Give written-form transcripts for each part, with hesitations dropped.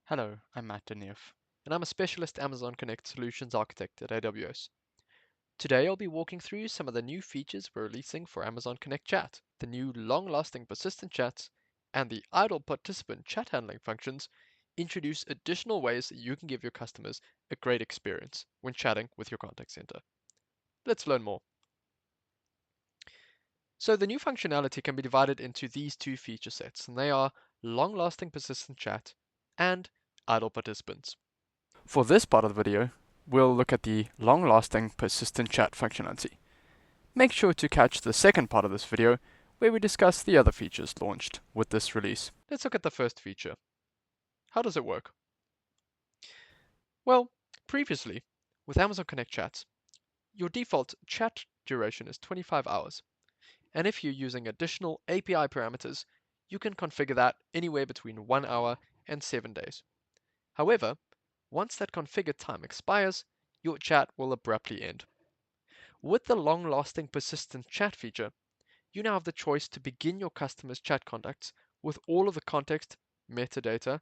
Hello, I'm Matt Deneuve, and I'm a specialist Amazon Connect Solutions Architect at AWS. Today I'll be walking through some of the new features we're releasing for Amazon Connect Chat, the new long-lasting persistent chats, and the idle participant chat handling functions introduce additional ways that you can give your customers a great experience when chatting with your contact center. Let's learn more. So the new functionality can be divided into these two feature sets, and they are long-lasting persistent chat and idle participants. For this part of the video, we'll look at the long-lasting persistent chat functionality. Make sure to catch the second part of this video where we discuss the other features launched with this release. Let's look at the first feature. How does it work? Well, previously, with Amazon Connect Chats, your default chat duration is 25 hours. And if you're using additional API parameters, you can configure that anywhere between 1 hour and 7 days. However, once that configured time expires, your chat will abruptly end. With the long-lasting persistent chat feature, you now have the choice to begin your customer's chat contacts with all of the context, metadata,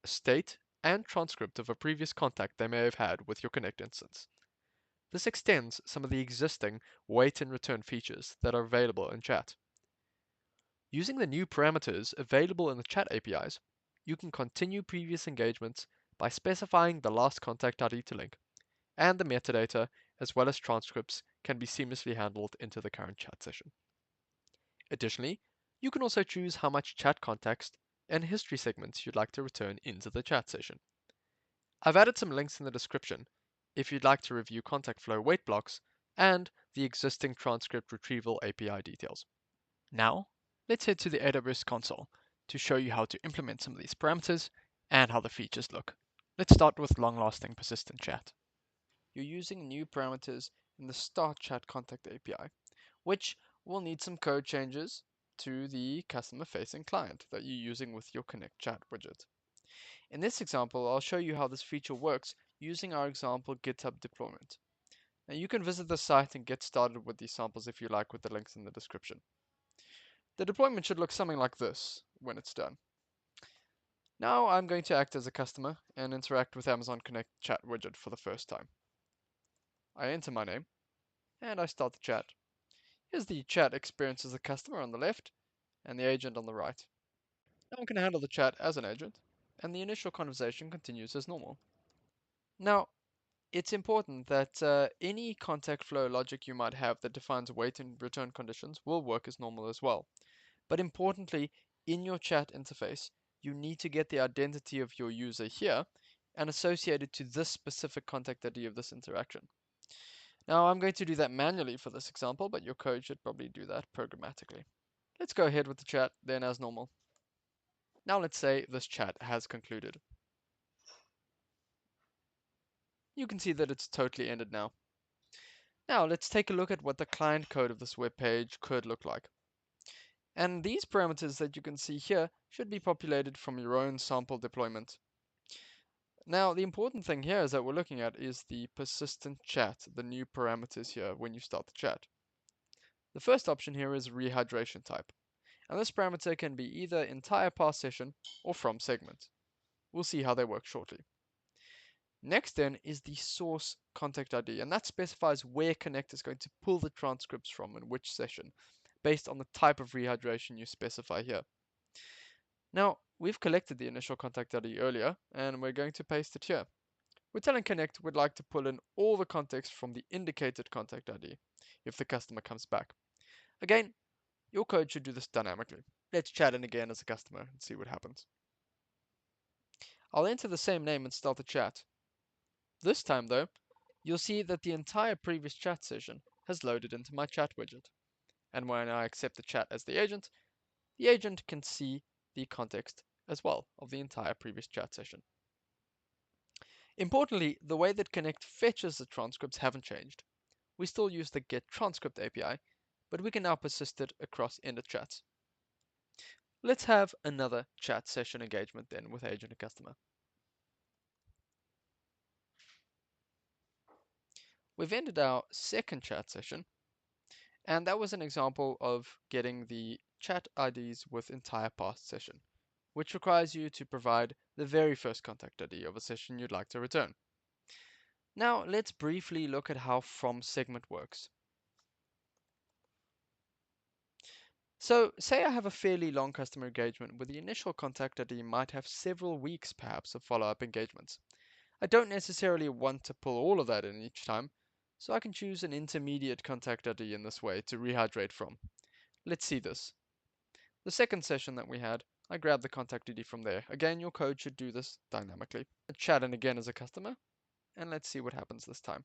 state, and transcript of a previous contact they may have had with your Connect instance. This extends some of the existing wait and return features that are available in chat. Using the new parameters available in the chat APIs, you can continue previous engagements by specifying the last contact ID to link, and the metadata as well as transcripts can be seamlessly handled into the current chat session. Additionally, you can also choose how much chat context and history segments you'd like to return into the chat session. I've added some links in the description if you'd like to review contact flow wait blocks and the existing transcript retrieval API details. Now, let's head to the AWS console to show you how to implement some of these parameters and how the features look. Let's start with long-lasting persistent chat. You're using new parameters in the start chat contact API, which will need some code changes to the customer-facing client that you're using with your Connect Chat widget. In this example, I'll show you how this feature works using our example GitHub deployment. Now you can visit the site and get started with these samples if you like with the links in the description. The deployment should look something like this when it's done. Now I'm going to act as a customer and interact with Amazon Connect Chat widget for the first time. I enter my name and I start the chat. Here's the chat experience as a customer on the left and the agent on the right. Now I can handle the chat as an agent and the initial conversation continues as normal. Now, it's important that any contact flow logic you might have that defines wait and return conditions will work as normal as well. But importantly, in your chat interface, you need to get the identity of your user here and associate it to this specific contact ID of this interaction. Now, I'm going to do that manually for this example, but your code should probably do that programmatically. Let's go ahead with the chat then as normal. Now let's say this chat has concluded. You can see that it's totally ended now. Now let's take a look at what the client code of this web page could look like. And these parameters that you can see here should be populated from your own sample deployment. Now the important thing here is that we're looking at is the persistent chat, the new parameters here when you start the chat. The first option here is rehydration type. And this parameter can be either entire pass session or from segment. We'll see how they work shortly. Next then is the source contact ID, and that specifies where Connect is going to pull the transcripts from in which session, based on the type of rehydration you specify here. Now, we've collected the initial contact ID earlier, and we're going to paste it here. We're telling Connect we'd like to pull in all the context from the indicated contact ID if the customer comes back. Again, your code should do this dynamically. Let's chat in again as a customer and see what happens. I'll enter the same name and start the chat. This time though, you'll see that the entire previous chat session has loaded into my chat widget. And when I accept the chat as the agent can see the context as well of the entire previous chat session. Importantly, the way that Connect fetches the transcripts haven't changed. We still use the getTranscript API, but we can now persist it across ended chats. Let's have another chat session engagement then with agent and customer. We've ended our second chat session, and that was an example of getting the chat IDs with entire past session. which requires you to provide the very first contact ID of a session you'd like to return. Now, let's briefly look at how from segment works. So, say I have a fairly long customer engagement where the initial contact ID might have several weeks perhaps of follow-up engagements. I don't necessarily want to pull all of that in each time, so I can choose an intermediate contact ID in this way to rehydrate from. Let's see this. The second session that we had, I grabbed the contact ID from there. Again, your code should do this dynamically. Chat in again as a customer, and let's see what happens this time.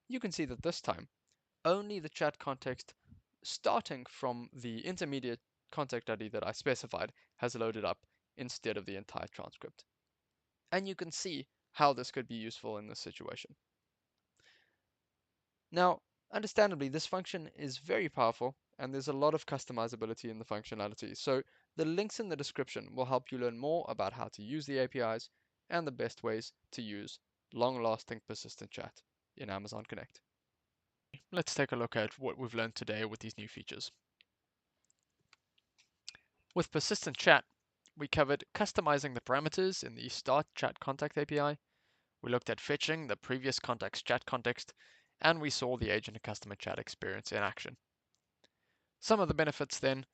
You can see that this time, only the chat context starting from the intermediate contact ID that I specified has loaded up instead of the entire transcript. And you can see how this could be useful in this situation. Now, understandably, this function is very powerful and there's a lot of customizability in the functionality. So the links in the description will help you learn more about how to use the APIs and the best ways to use long-lasting persistent chat in Amazon Connect. Let's take a look at what we've learned today with these new features. With persistent chat, we covered customizing the parameters in the start chat contact API. We looked at fetching the previous contact's chat context, and we saw the agent and customer chat experience in action. Some of the benefits then,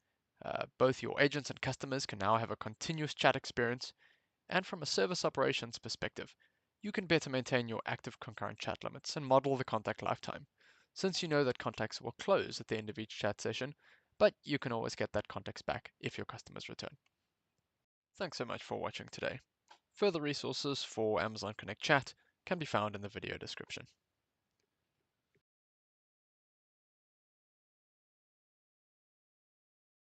both your agents and customers can now have a continuous chat experience, and from a service operations perspective, you can better maintain your active concurrent chat limits and model the contact lifetime, since you know that contacts will close at the end of each chat session, but you can always get that context back if your customers return. Thanks so much for watching today. Further resources for Amazon Connect Chat can be found in the video description.